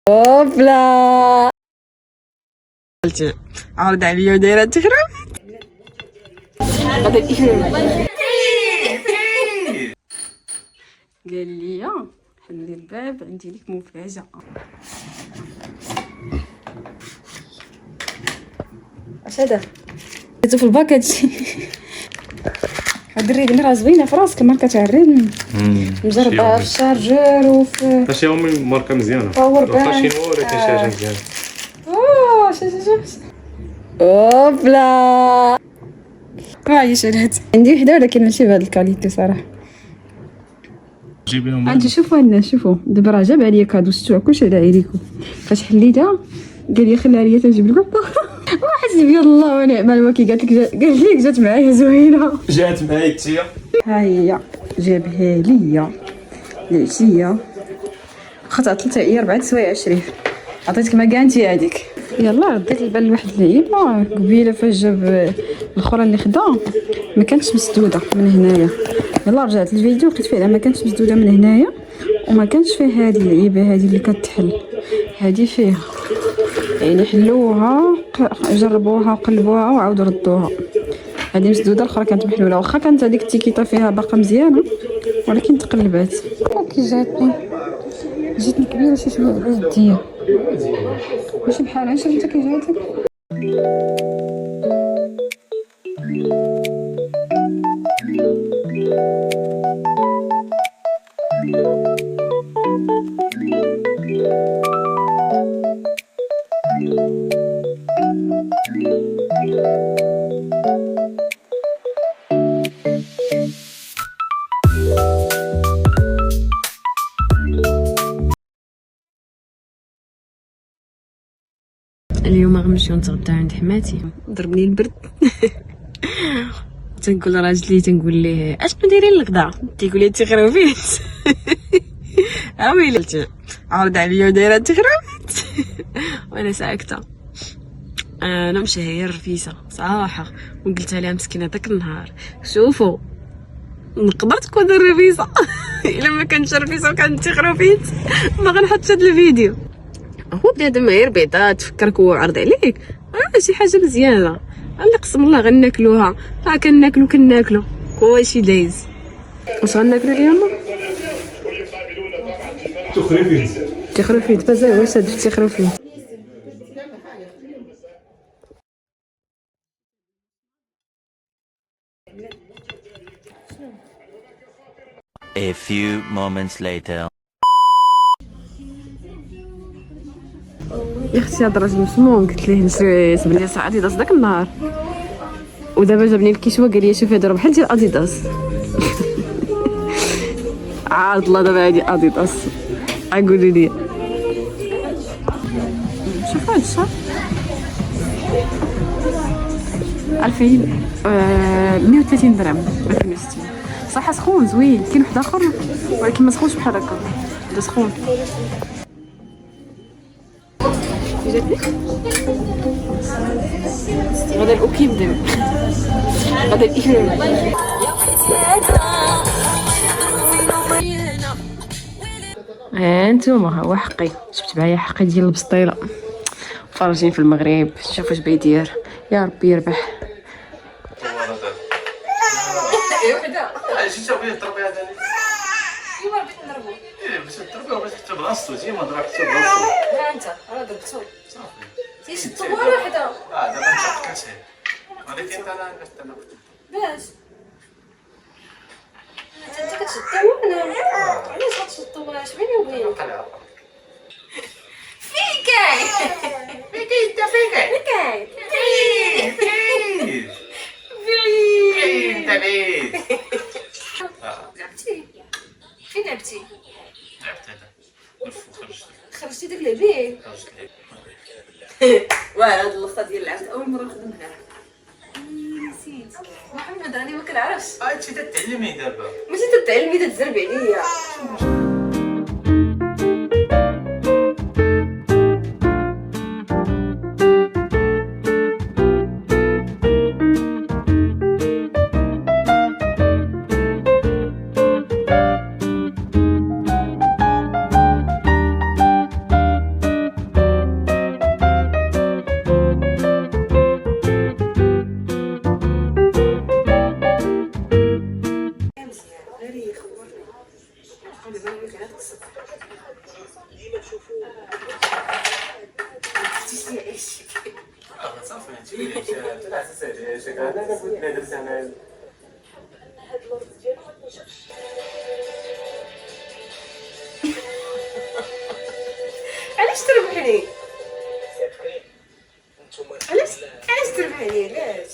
اوبلا عرض عليا ودايره تخرب غادي قال لي حلي الباب عندي لك مفاجأة. اش هذا في الباكاج؟ هاد الريد راه زوينه في راسك ماركه تاع الريد مجربه في الشارجور وفي شاومي ماركه مزيانه باور بانك واخا شي ولكن شي حاجه مزيانه. شوف اوبلا هاي شريت عندي وحده ولكن ماشي بهاد الكاليتي صراحه. جيبيهم عندي شوفوا هنا شوفوا دابا راه جاب عليا كادو ستوع كلشي على عليكم. فاش حليتها قال لي خليها ليا تنجيب لك وحسبي الله ونعم الوكيل. قالت لك قال لك جات معايا زوينه جات معايا تيا ها هي جابها ليا العشيه خاطر 3 ايام 4 سوايع شريف عطيتك ما كانتي هذيك. يلا رديت البال لواحد اللعيبه قبيله فاش جاب الاخرى اللي خدا ما كانتش مسدوده من هنايا. يلا رجعت الفيديو لقيت فيها ما كانتش مسدوده من هنايا وما كانش فيها هذه اللعيبه هذه اللي كتحل هذه فيها يعني حلوها جربوها وقلبوها وعاودوا ردوها. هذه مسدوده الاخرى كانت محلوله واخا كانت هذيك التيكيطه فيها باقا مزيانه ولكن تقلبات. كي جاتني كبيره شي شويه عاديه ماشي بحالها. شوف انت كي جاتك اليوم غنمشيو نتغدى عند حماتي ضربني البرد تنقول راجلي تنقول ليه اشنو دايرين الغدا تيقول لي تخروفيت ويلي عرض عليا ودايره تخروفيت وانا ساكته. انا مشهيه رفيسه صراحه وقلتها لها مسكينه داك النهار شوفوا نقدر تكون رفيسه الا ما كانتش رفيسه وكانت تخروفيت ما غنحطش هذا الفيديو. هو بنادم غير بعدا تفكرك هو عرض عليك شي حاجه مزيانه الله قسم الله غناكلوها راه كناكلو كلشي دايز. واش غناكلو اليوم؟ تخرفيت بزاف واش هاد التخرفيت A few moments later. يا اختي هاد الراجل مسموم قلت ليه نسب لي صاع اديداس داك النهار ودابا جابني الكيشوه قال لي شوفي هذا راه بحال ديال اديداس عاد الله دابا هادي اديداس قولوا لي شوف هاد الشهر 130 درهم 260 صح سخون زوين. كاين واحد اخر ولكن ما سخونش بحال هكا هذا سخون. جاتني غدا الاوكي بدم غدا الاشرب هانتوما هو حقي جبت معايا حقي ديال البسطيله فارجين في المغرب. شوفوا اش بيدير يا ربي يربح. شي تاوي التربيه هذا ايوا بغيت نضربو باش تضربوه باش تكتب راسو ديما ضرب حتى براسو. ها انت راه ضربتو تيشدو وحده دابا انت كتسهل ولكن انا باش انت كتشدو وانا علاش غتشدو واش بيني وبينك فيكاي انت فين فيكاي انت بعيد لعبتي فين لعبتي لعبت هذا خرجتي داك لعبيه واه هاد اللقطه ديال العبد اول مره نخدمها نسيت محمد راني ما كنعرفش انت تتعلمي دابا ماشي تتعلمي تتزربي عليا. طلع سهل انا قلت لا درت انا علاش تربحني؟ علاش تربحني علاش؟